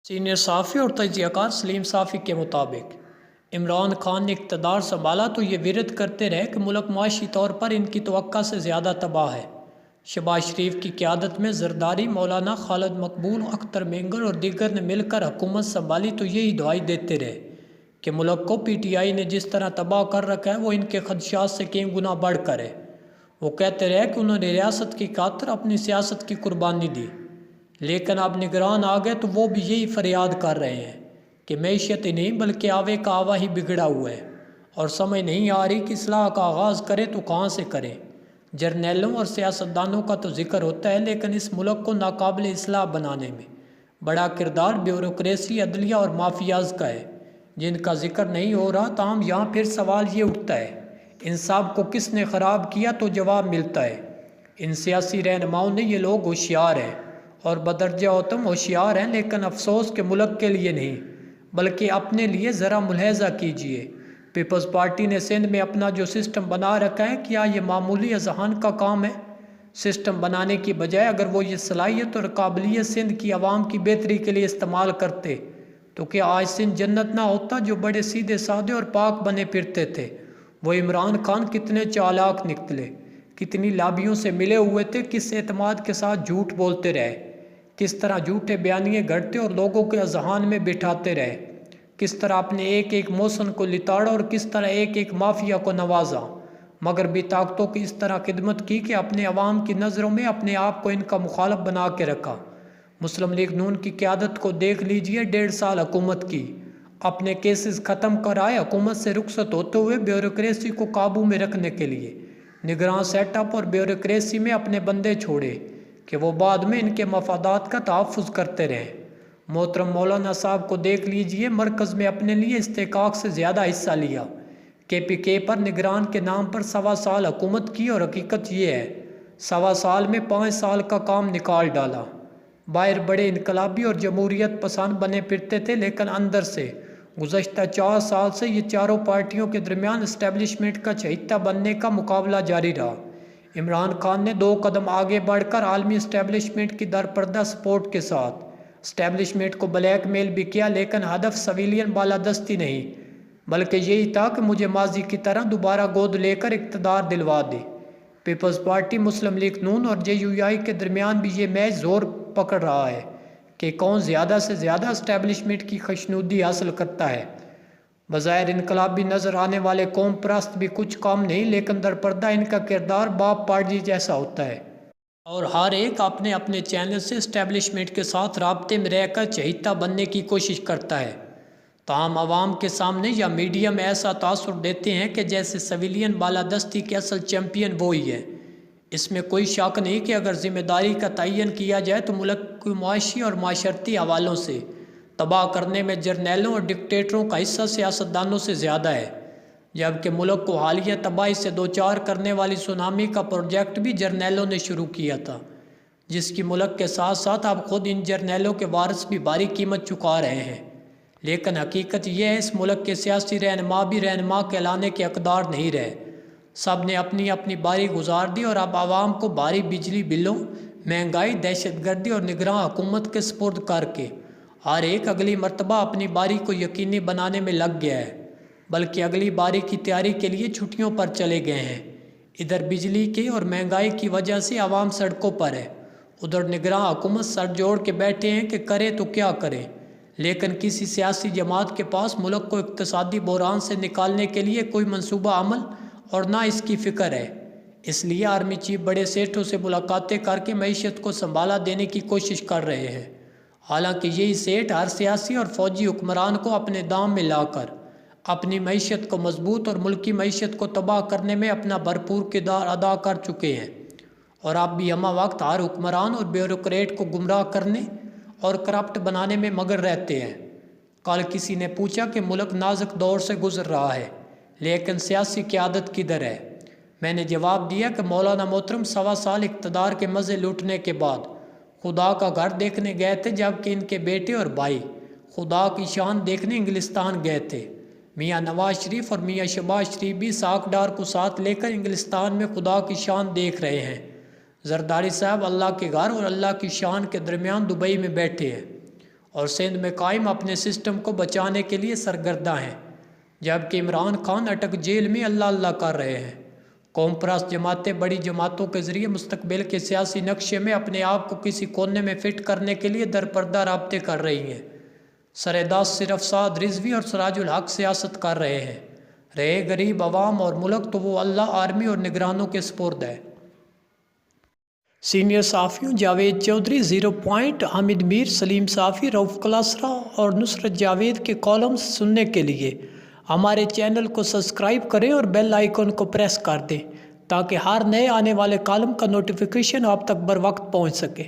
Senior صحافی اور تجزیہ کار سلیم صافی کے مطابق عمران خان نے اقتدار سنبھالا تو یہ ورد کرتے رہے کہ ملک معاشی طور پر ان کی توقع سے زیادہ تباہ ہے۔ شہباز شریف کی قیادت میں زرداری، مولانا خالد مقبول، اختر مینگر اور دیگر نے مل کر حکومت سنبھالی تو یہی دعائی دیتے رہے کہ ملک کو پی ٹی آئی نے جس طرح تباہ کر رکھا ہے وہ ان کے خدشات سے کئی گنا بڑھ کر ہے۔ وہ کہتے رہے کہ انہوں نے ریاست کی خاطر اپنی سیاست کی قربانی دی، لیکن اب نگران آ گئے تو وہ بھی یہی فریاد کر رہے ہیں کہ معیشت ہی نہیں بلکہ آوے کا آوا ہی بگڑا ہوا ہے، اور سمجھ نہیں آ رہی کہ اصلاح کا آغاز کرے تو کہاں سے کرے۔ جرنیلوں اور سیاستدانوں کا تو ذکر ہوتا ہے، لیکن اس ملک کو ناقابل اصلاح بنانے میں بڑا کردار بیوروکریسی، عدلیہ اور مافیاز کا ہے، جن کا ذکر نہیں ہو رہا۔ تاہم یہاں پھر سوال یہ اٹھتا ہے، انصاف کو کس نے خراب کیا؟ تو جواب ملتا ہے، ان سیاسی رہنماؤں نے۔ یہ لوگ ہوشیار ہیں اور بدرجہ اتم ہوشیار ہیں، لیکن افسوس کہ ملک کے لیے نہیں بلکہ اپنے لیے۔ ذرا ملاحظہ کیجئے، پیپلز پارٹی نے سندھ میں اپنا جو سسٹم بنا رکھا ہے، کیا یہ معمولی اذہان کا کام ہے؟ سسٹم بنانے کی بجائے اگر وہ یہ صلاحیت اور قابلیت سندھ کی عوام کی بہتری کے لیے استعمال کرتے تو کیا آج سندھ جنت نہ ہوتا؟ جو بڑے سیدھے سادے اور پاک بنے پھرتے تھے، وہ عمران خان کتنے چالاک نکلے، کتنی لابیوں سے ملے ہوئے تھے، کس اعتماد کے ساتھ جھوٹ بولتے رہے، کس طرح جھوٹے بیانیے گھڑتے اور لوگوں کے اذہان میں بٹھاتے رہے، کس طرح اپنے ایک ایک موسن کو لتاڑا اور کس طرح ایک ایک مافیا کو نوازا، مگر بھی طاقتوں کی اس طرح خدمت کی کہ اپنے عوام کی نظروں میں اپنے آپ کو ان کا مخالف بنا کے رکھا۔ مسلم لیگ نون کی قیادت کو دیکھ لیجئے، 1.5 سال حکومت کی، اپنے کیسز ختم کر آئے، حکومت سے رخصت ہوتے ہوئے بیوروکریسی کو قابو میں رکھنے کے لیے نگراں سیٹ اپ اور بیوروکریسی میں اپنے بندے چھوڑے کہ وہ بعد میں ان کے مفادات کا تحفظ کرتے رہیں۔ محترم مولانا صاحب کو دیکھ لیجئے، مرکز میں اپنے لیے استحقاق سے زیادہ حصہ لیا، کے پی کے پر نگران کے نام پر 1.25 سال حکومت کی، اور حقیقت یہ ہے 1.25 سال میں 5 سال کا کام نکال ڈالا۔ باہر بڑے انقلابی اور جمہوریت پسند بنے پھرتے تھے، لیکن اندر سے گزشتہ 4 سال سے یہ چاروں پارٹیوں کے درمیان اسٹیبلشمنٹ کا چہیتا بننے کا مقابلہ جاری رہا۔ عمران خان نے 2 قدم آگے بڑھ کر عالمی اسٹیبلشمنٹ کی درپردہ سپورٹ کے ساتھ اسٹیبلشمنٹ کو بلیک میل بھی کیا، لیکن ہدف سویلین بالادستی نہیں بلکہ یہی تھا کہ مجھے ماضی کی طرح دوبارہ گود لے کر اقتدار دلوا دے۔ پیپلز پارٹی، مسلم لیگ نون اور جے یو آئی کے درمیان بھی یہ میچ زور پکڑ رہا ہے کہ کون زیادہ سے زیادہ اسٹیبلشمنٹ کی خوشنودی حاصل کرتا ہے۔ بظاہر انقلابی نظر آنے والے قوم پرست بھی کچھ کام نہیں، لیکن درپردہ ان کا کردار باپ پاڑی جیسا ہوتا ہے، اور ہر ایک اپنے اپنے چینل سے اسٹیبلشمنٹ کے ساتھ رابطے میں رہ کر چہیتا بننے کی کوشش کرتا ہے۔ تاہم عوام کے سامنے یا میڈیا میں ایسا تاثر دیتے ہیں کہ جیسے سویلین بالادستی کے اصل چیمپئن وہی ہے۔ اس میں کوئی شک نہیں کہ اگر ذمہ داری کا تعین کیا جائے تو ملک کو معاشی اور معاشرتی حوالوں سے تباہ کرنے میں جرنیلوں اور ڈکٹیٹروں کا حصہ سیاستدانوں سے زیادہ ہے، جبکہ ملک کو حالیہ تباہی سے دوچار کرنے والی سونامی کا پروجیکٹ بھی جرنیلوں نے شروع کیا تھا، جس کی ملک کے ساتھ ساتھ اب خود ان جرنیلوں کے وارث بھی بھاری قیمت چکا رہے ہیں۔ لیکن حقیقت یہ ہے، اس ملک کے سیاسی رہنما بھی رہنما کہلانے کے حقدار نہیں رہے۔ سب نے اپنی اپنی باری گزار دی اور اب عوام کو بھاری بجلی بلوں، مہنگائی، دہشت گردی اور نگراں حکومت کے سپرد کر کے ہر ایک اگلی مرتبہ اپنی باری کو یقینی بنانے میں لگ گیا ہے، بلکہ اگلی باری کی تیاری کے لیے چھٹیوں پر چلے گئے ہیں۔ ادھر بجلی کے اور مہنگائی کی وجہ سے عوام سڑکوں پر ہے، ادھر نگراں حکومت سر جوڑ کے بیٹھے ہیں کہ کرے تو کیا کرے، لیکن کسی سیاسی جماعت کے پاس ملک کو اقتصادی بحران سے نکالنے کے لیے کوئی منصوبہ عمل اور نہ اس کی فکر ہے۔ اس لیے آرمی چیف بڑے سیٹوں سے ملاقاتیں کر کے معیشت کو سنبھالا دینے کی کوشش کر رہے ہیں، حالانکہ یہی سیٹ ہر سیاسی اور فوجی حکمران کو اپنے دام میں لا کر اپنی معیشت کو مضبوط اور ملکی معیشت کو تباہ کرنے میں اپنا بھرپور کردار ادا کر چکے ہیں، اور اب بھی ہمہ وقت ہر حکمران اور بیوروکریٹ کو گمراہ کرنے اور کرپٹ بنانے میں مگن رہتے ہیں۔ کل کسی نے پوچھا کہ ملک نازک دور سے گزر رہا ہے، لیکن سیاسی قیادت کدھر ہے؟ میں نے جواب دیا کہ مولانا محترم 1.25 سال اقتدار کے مزے لوٹنے کے بعد خدا کا گھر دیکھنے گئے تھے، جبکہ ان کے بیٹے اور بھائی خدا کی شان دیکھنے انگلستان گئے تھے۔ میاں نواز شریف اور میاں شہباز شریف بھی ساکھ ڈار کو ساتھ لے کر انگلستان میں خدا کی شان دیکھ رہے ہیں۔ زرداری صاحب اللہ کے گھر اور اللہ کی شان کے درمیان دبئی میں بیٹھے ہیں، اور سندھ میں قائم اپنے سسٹم کو بچانے کے لیے سرگرداں ہیں، جبکہ عمران خان اٹک جیل میں اللہ اللہ کر رہے ہیں۔ قوم پرست جماعتیں بڑی جماعتوں کے ذریعے مستقبل کے سیاسی نقشے میں اپنے آپ کو کسی کونے میں فٹ کرنے کے لیے درپردہ رابطے کر رہی ہیں۔ سرداست صرف سعد رضوی اور سراج الحق سیاست کر رہے ہیں، رہے غریب عوام اور ملک تو وہ اللہ، آرمی اور نگرانوں کے سپرد ہے۔ سینئر صحافیوں جاوید چودھری، زیرو پوائنٹ، حامد میر، سلیم صافی، رؤف کلاسرا اور نصرت جاوید کے کالمز سننے کے لیے ہمارے چینل کو سبسکرائب کریں اور بیل آئیکن کو پریس کر دیں تاکہ ہر نئے آنے والے کالم کا نوٹیفیکیشن آپ تک بر وقت پہنچ سکے۔